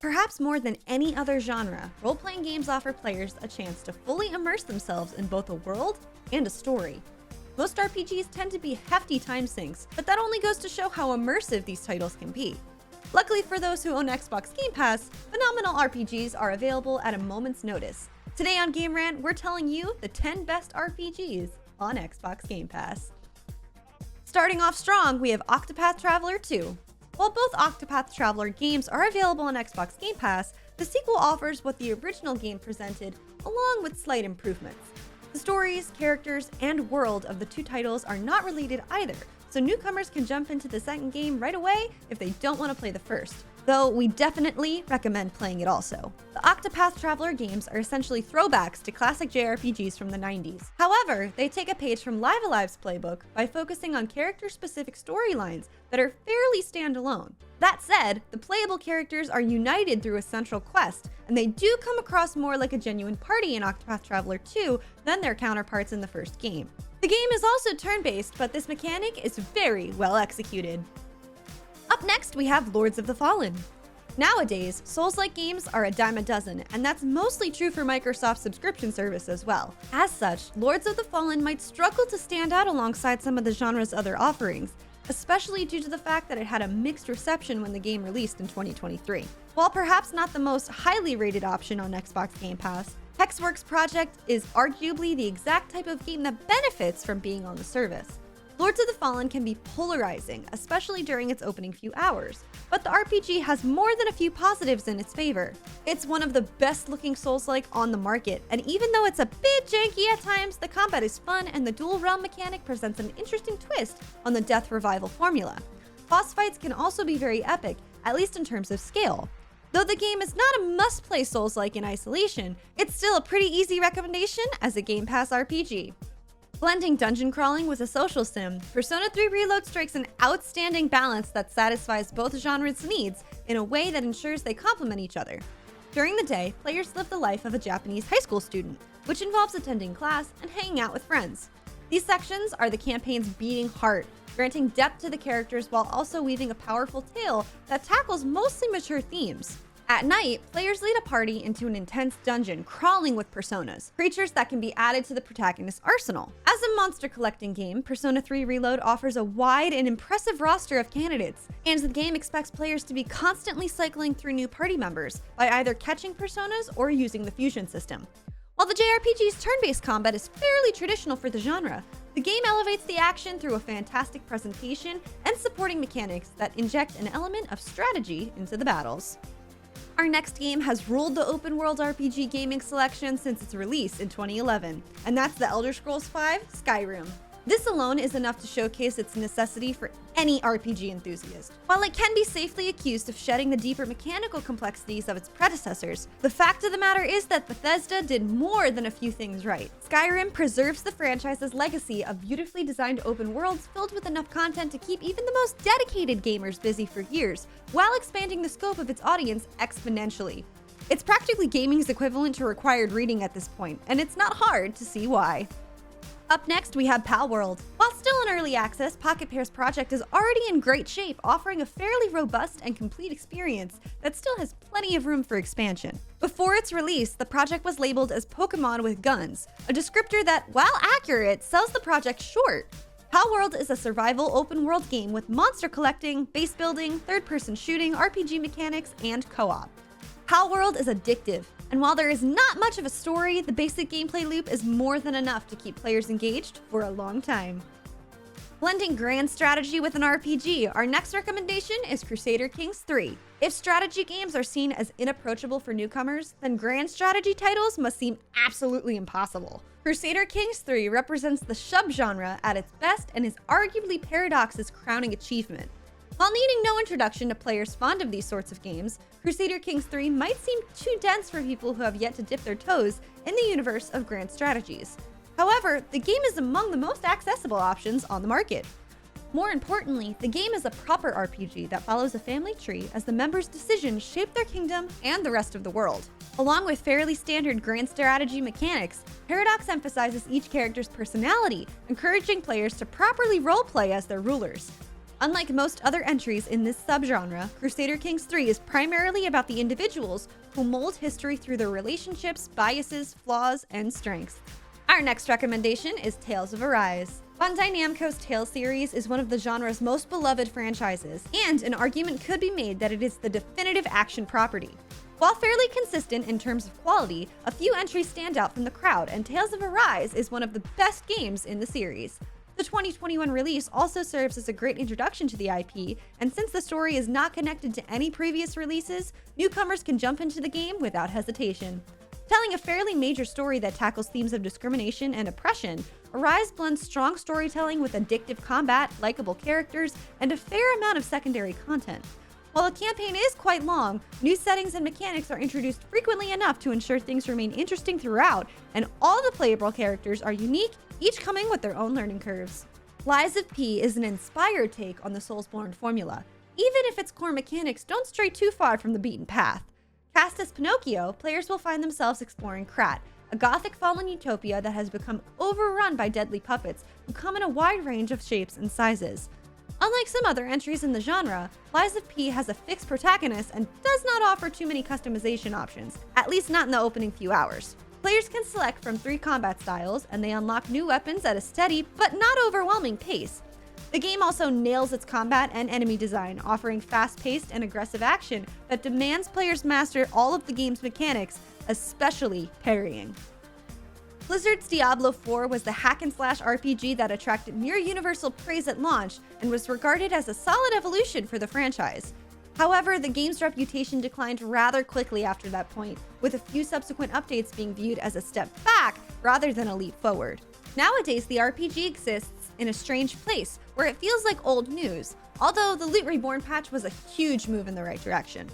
Perhaps more than any other genre, role-playing games offer players a chance to fully immerse themselves in both a world and a story. Most RPGs tend to be hefty time sinks, but that only goes to show how immersive these titles can be. Luckily for those who own Xbox Game Pass, phenomenal RPGs are available at a moment's notice. Today on Game Rant, we're telling you the 10 best RPGs on Xbox Game Pass. Starting off strong, we have Octopath Traveler 2. While both Octopath Traveler games are available on Xbox Game Pass, the sequel offers what the original game presented, along with slight improvements. The stories, characters, and world of the two titles are not related either, so newcomers can jump into the second game right away if they don't want to play the first. Though we definitely recommend playing it also. The Octopath Traveler games are essentially throwbacks to classic JRPGs from the 90s. However, they take a page from Live Alive's playbook by focusing on character-specific storylines that are fairly standalone. That said, the playable characters are united through a central quest, and they do come across more like a genuine party in Octopath Traveler 2 than their counterparts in the first game. The game is also turn-based, but this mechanic is very well executed. Up next, we have Lords of the Fallen. Nowadays, Souls-like games are a dime a dozen, and that's mostly true for Microsoft's subscription service as well. As such, Lords of the Fallen might struggle to stand out alongside some of the genre's other offerings, especially due to the fact that it had a mixed reception when the game released in 2023. While perhaps not the most highly rated option on Xbox Game Pass, Hexworks' project is arguably the exact type of game that benefits from being on the service. Lords of the Fallen can be polarizing, especially during its opening few hours, but the RPG has more than a few positives in its favor. It's one of the best looking Souls-like on the market, and even though it's a bit janky at times, the combat is fun and the dual realm mechanic presents an interesting twist on the death revival formula. Boss fights can also be very epic, at least in terms of scale. Though the game is not a must-play Souls-like in isolation, it's still a pretty easy recommendation as a Game Pass RPG. Blending dungeon crawling with a social sim, Persona 3 Reload strikes an outstanding balance that satisfies both genres' needs in a way that ensures they complement each other. During the day, players live the life of a Japanese high school student, which involves attending class and hanging out with friends. These sections are the campaign's beating heart, granting depth to the characters while also weaving a powerful tale that tackles mostly mature themes. At night, players lead a party into an intense dungeon crawling with personas, creatures that can be added to the protagonist's arsenal. As a monster collecting game, Persona 3 Reload offers a wide and impressive roster of candidates, and the game expects players to be constantly cycling through new party members by either catching personas or using the fusion system. While the JRPG's turn-based combat is fairly traditional for the genre, the game elevates the action through a fantastic presentation and supporting mechanics that inject an element of strategy into the battles. Our next game has ruled the open world RPG gaming selection since its release in 2011, and that's The Elder Scrolls V: Skyrim. This alone is enough to showcase its necessity for any RPG enthusiast. While it can be safely accused of shedding the deeper mechanical complexities of its predecessors, the fact of the matter is that Bethesda did more than a few things right. Skyrim preserves the franchise's legacy of beautifully designed open worlds filled with enough content to keep even the most dedicated gamers busy for years, while expanding the scope of its audience exponentially. It's practically gaming's equivalent to required reading at this point, and it's not hard to see why. Up next, we have Palworld. While still in early access, Pocket Pair's project is already in great shape, offering a fairly robust and complete experience that still has plenty of room for expansion. Before its release, the project was labeled as Pokemon with Guns, a descriptor that, while accurate, sells the project short. Palworld is a survival open-world game with monster collecting, base building, third-person shooting, RPG mechanics, and co-op. Palworld is addictive, and while there is not much of a story, the basic gameplay loop is more than enough to keep players engaged for a long time. Blending grand strategy with an RPG, our next recommendation is Crusader Kings 3. If strategy games are seen as inapproachable for newcomers, then grand strategy titles must seem absolutely impossible. Crusader Kings 3 represents the subgenre at its best and is arguably Paradox's crowning achievement. While needing no introduction to players fond of these sorts of games, Crusader Kings 3 might seem too dense for people who have yet to dip their toes in the universe of grand strategies. However, the game is among the most accessible options on the market. More importantly, the game is a proper RPG that follows a family tree as the members' decisions shape their kingdom and the rest of the world. Along with fairly standard grand strategy mechanics, Paradox emphasizes each character's personality, encouraging players to properly roleplay as their rulers. Unlike most other entries in this subgenre, Crusader Kings 3 is primarily about the individuals who mold history through their relationships, biases, flaws, and strengths. Our next recommendation is Tales of Arise. Bandai Namco's Tales series is one of the genre's most beloved franchises, and an argument could be made that it is the definitive action property. While fairly consistent in terms of quality, a few entries stand out from the crowd, and Tales of Arise is one of the best games in the series. The 2021 release also serves as a great introduction to the IP, and since the story is not connected to any previous releases, newcomers can jump into the game without hesitation. Telling a fairly major story that tackles themes of discrimination and oppression, Arise blends strong storytelling with addictive combat, likable characters, and a fair amount of secondary content. While the campaign is quite long, new settings and mechanics are introduced frequently enough to ensure things remain interesting throughout, and all the playable characters are unique, each coming with their own learning curves. Lies of P is an inspired take on the Soulsborne formula, even if its core mechanics don't stray too far from the beaten path. Cast as Pinocchio, players will find themselves exploring Krat, a gothic fallen utopia that has become overrun by deadly puppets who come in a wide range of shapes and sizes. Unlike some other entries in the genre, Lies of P has a fixed protagonist and does not offer too many customization options, at least not in the opening few hours. Players can select from 3 combat styles, and they unlock new weapons at a steady but not overwhelming pace. The game also nails its combat and enemy design, offering fast-paced and aggressive action that demands players master all of the game's mechanics, especially parrying. Blizzard's Diablo 4 was the hack-and-slash RPG that attracted near-universal praise at launch and was regarded as a solid evolution for the franchise. However, the game's reputation declined rather quickly after that point, with a few subsequent updates being viewed as a step back rather than a leap forward. Nowadays, the RPG exists in a strange place, where it feels like old news, although the Loot Reborn patch was a huge move in the right direction.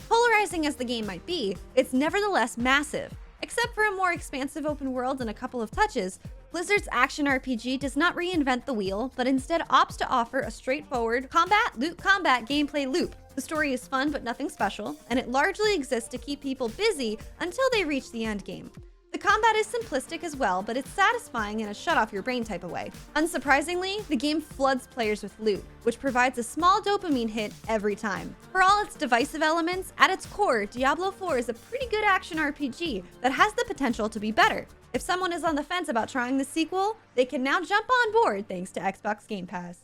Polarizing as the game might be, it's nevertheless massive. Except for a more expansive open world and a couple of touches, Blizzard's action RPG does not reinvent the wheel, but instead opts to offer a straightforward loot combat gameplay loop. The story is fun but nothing special, and it largely exists to keep people busy until they reach the end game. The combat is simplistic as well, but it's satisfying in a shut-off-your-brain type of way. Unsurprisingly, the game floods players with loot, which provides a small dopamine hit every time. For all its divisive elements, at its core, Diablo 4 is a pretty good action RPG that has the potential to be better. If someone is on the fence about trying the sequel, they can now jump on board thanks to Xbox Game Pass.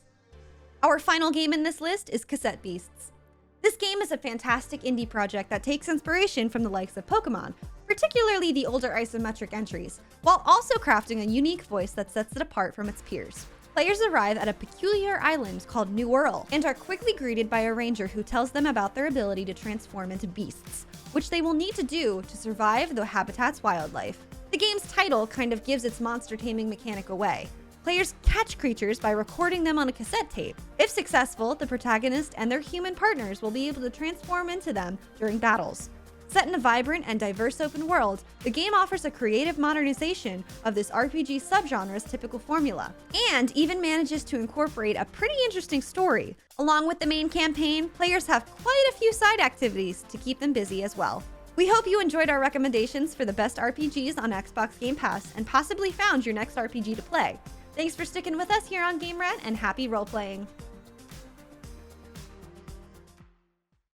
Our final game in this list is Cassette Beasts. This game is a fantastic indie project that takes inspiration from the likes of Pokemon, particularly the older isometric entries, while also crafting a unique voice that sets it apart from its peers. Players arrive at a peculiar island called New World and are quickly greeted by a ranger who tells them about their ability to transform into beasts, which they will need to do to survive the habitat's wildlife. The game's title kind of gives its monster taming mechanic away. Players catch creatures by recording them on a cassette tape. If successful, the protagonist and their human partners will be able to transform into them during battles. Set in a vibrant and diverse open world, the game offers a creative modernization of this RPG subgenre's typical formula, and even manages to incorporate a pretty interesting story. Along with the main campaign, players have quite a few side activities to keep them busy as well. We hope you enjoyed our recommendations for the best RPGs on Xbox Game Pass and possibly found your next RPG to play. Thanks for sticking with us here on Game Rant, and happy role-playing!